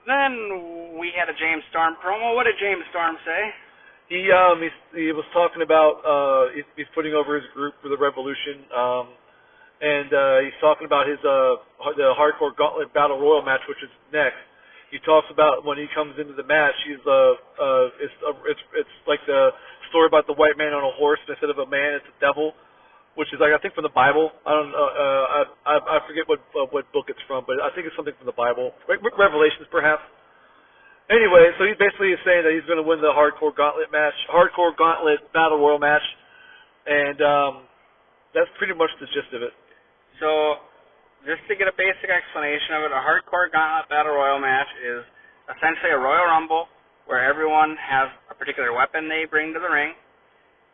Then we had a James Storm promo. What did James Storm say? He was talking about he's putting over his group for the Revolution, and he's talking about his the Hardcore Gauntlet Battle Royal match, which is next. He talks about when he comes into the match, it's like the story about the white man on a horse instead of a man, it's a devil, which is like I think from the Bible. I don't I forget what book it's from, but I think it's something from the Bible, Revelations perhaps. Anyway, so he basically is saying that he's going to win the Hardcore Gauntlet Battle Royal match, and that's pretty much the gist of it. So, just to get a basic explanation of it, a Hardcore Gauntlet Battle Royal match is essentially a Royal Rumble where everyone has a particular weapon they bring to the ring,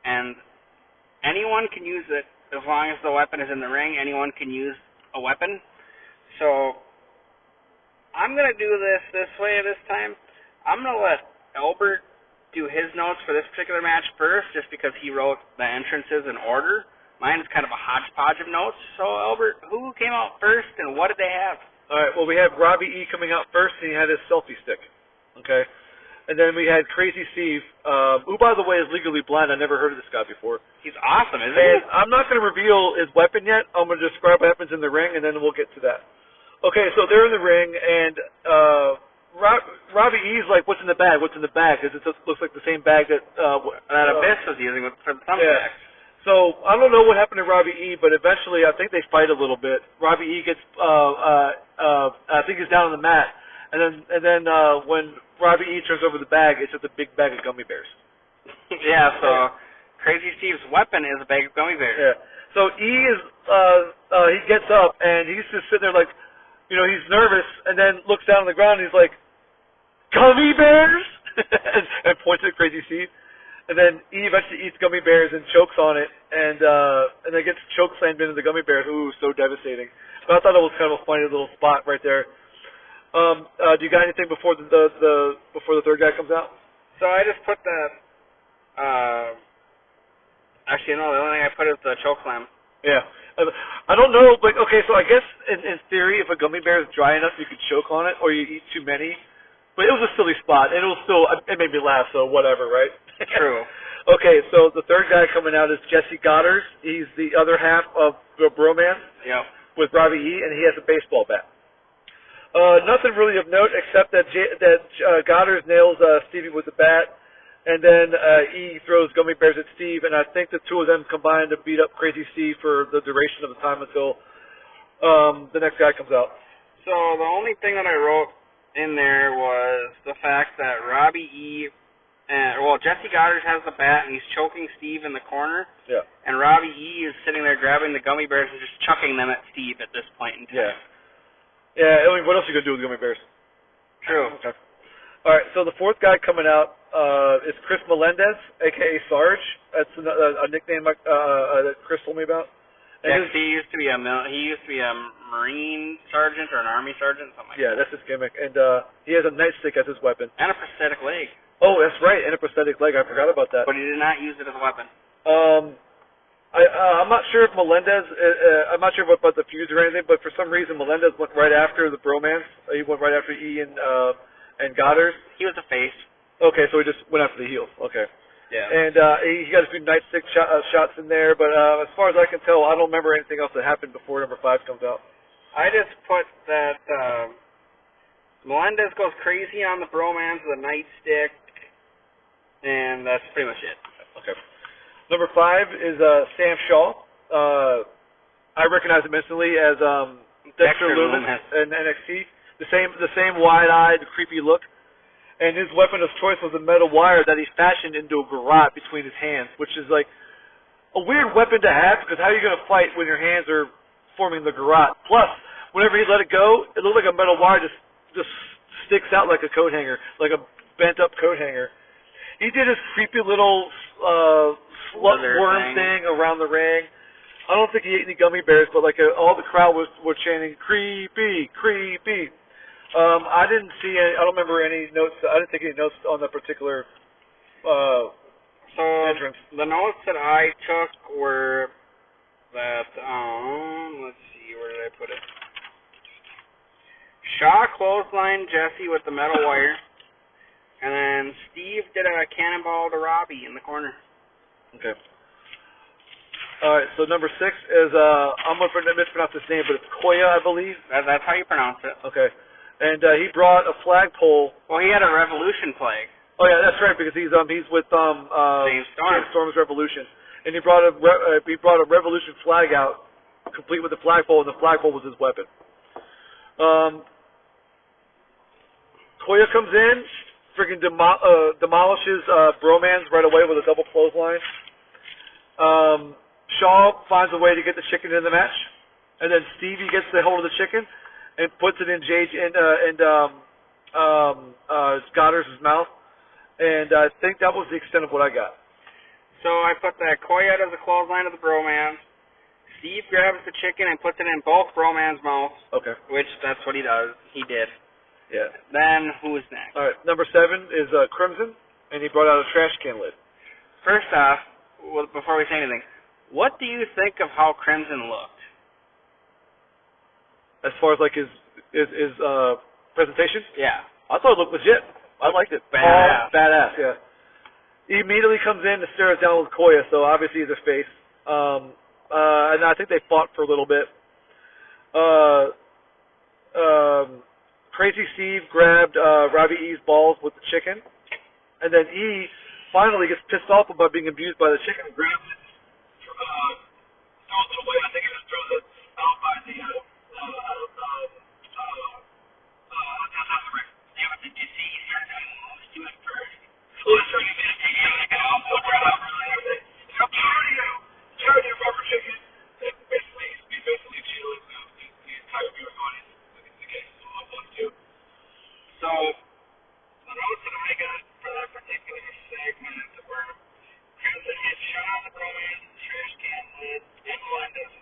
and anyone can use it as long as the weapon is in the ring. Anyone can use a weapon. So, I'm going to do this way this time. I'm going to let Albert do his notes for this particular match first, just because he wrote the entrances in order. Mine is kind of a hodgepodge of notes. So, Albert, who came out first and what did they have? All right, well, we have Robbie E. coming out first, and he had his selfie stick. Okay? And then we had Crazy Steve, who, by the way, is legally blind. I never heard of this guy before. He's awesome, isn't he? And I'm not going to reveal his weapon yet. I'm going to describe what happens in the ring, and then we'll get to that. Okay, so they're in the ring, and Robbie E's like, what's in the bag? What's in the bag? Because it looks like the same bag that Abyss was using for the thumbtack. Yeah. So I don't know what happened to Robbie E, but eventually I think they fight a little bit. Robbie E gets, I think he's down on the mat, and then when Robbie E turns over the bag, it's just a big bag of gummy bears. Yeah, so Crazy Steve's weapon is a bag of gummy bears. Yeah. So E is, he gets up, and he's just sitting there like, you know, he's nervous, and then looks down on the ground, and he's like, gummy bears? and points at Crazy Steve. And then he eventually eats gummy bears and chokes on it, and then gets choke slammed into the gummy bears. Ooh, so devastating. But I thought it was kind of a funny little spot right there. Do you got anything before the third guy comes out? So I just put that, actually, no, the only thing I put is the choke slam. Yeah. I don't know, but okay, so I guess in theory, if a gummy bear is dry enough, you could choke on it, or you eat too many. But it was a silly spot, and it made me laugh, so whatever, right? True. Okay, so the third guy coming out is Jesse Goddard. He's the other half of the Bromance. Yep. With Robbie E, and he has a baseball bat. Nothing really of note except that Goddard nails Stevie with the bat, and then E throws gummy bears at Steve, and I think the two of them combine to beat up Crazy Steve for the duration of the time until the next guy comes out. So the only thing that I wrote in there was the fact that Robbie E. Jesse Goddard has the bat, and he's choking Steve in the corner. Yeah. And Robbie E. is sitting there grabbing the gummy bears and just chucking them at Steve at this point in time. Yeah. Yeah, I mean, what else are you going to do with gummy bears? True. Okay. All right, so the fourth guy coming out is Chris Melendez, a.k.a. Sarge. That's a nickname that Chris told me about. And he used to be a Marine sergeant or an Army sergeant, something like that. Yeah, that's his gimmick. And he has a nightstick as his weapon. And a prosthetic leg. Oh, that's right, and a prosthetic leg. I forgot about that. But he did not use it as a weapon. I'm not sure if Melendez, I'm not sure about the fuse or anything, but for some reason Melendez went right after the Bromance. He went right after E and Goddard. He was a face. Okay, so he just went after the heels. Okay. Yeah. And he got a few nightstick shots in there, but as far as I can tell, I don't remember anything else that happened before number 5 comes out. I just put that Melendez goes crazy on the Bromance with a nightstick, and that's pretty much it. Okay. Number 5 is Sam Shaw. I recognize him instantly as Dexter Lumis in NXT. The same wide-eyed, creepy look. And his weapon of choice was a metal wire that he fashioned into a garrote between his hands, which is like a weird weapon to have, because how are you going to fight when your hands are forming the garrote? Plus, whenever he let it go, it looked like a metal wire just sticks out like a coat hanger, like a bent-up coat hanger. He did his creepy little slut worm thing around the ring. I don't think he ate any gummy bears, but like all the crowd was chanting, "Creepy, creepy." I didn't see any, I don't remember any notes. I didn't take any notes on that particular entrance. The notes that I took were that let's see, where did I put it? Shaw clotheslined Jesse with the metal wire. And then Steve did a cannonball to Robbie in the corner. Okay. All right, so number 6 is, I'm going to mispronounce his name, but it's Koya, I believe. That's how you pronounce it. Okay. And he brought a flagpole. Well, he had a Revolution flag. Oh, yeah, that's right, because he's with James Storm's Revolution. And he brought a Revolution flag out, complete with the flagpole, and the flagpole was his weapon. Koya comes in, freaking demolishes Bromance right away with a double clothesline. Shaw finds a way to get the chicken in the match, and then Stevie gets the hold of the chicken and puts it in Goddard's mouth. And I think that was the extent of what I got. So I put that Koya does a clothesline of the Bromance. Steve grabs the chicken and puts it in both Broman's mouths. Okay. Which, that's what he does. He did. Yeah. Then, who's next? All right, number 7 is Crimson, and he brought out a trash can lid. First off, before we say anything, what do you think of how Crimson looked? As far as, like, his presentation? Yeah. I thought it looked legit. I liked it. Badass. Badass, yeah. He immediately comes in to stare us down with Koya, so obviously he's a face. And I think they fought for a little bit. Crazy Steve grabbed Robbie E's balls with the chicken, and then E finally gets pissed off about being abused by the chicken and grabs it, throws it away. I think he just throws it out by the did you see he started to it first? Oh, that's right. I'm proud of you. Tired of your rubber chicken. Basically cheated the entire viewing audience. So, the notes that I got for that particular segment were Crimson hit Shaw on the Bromance, trash can lid, and Melinda's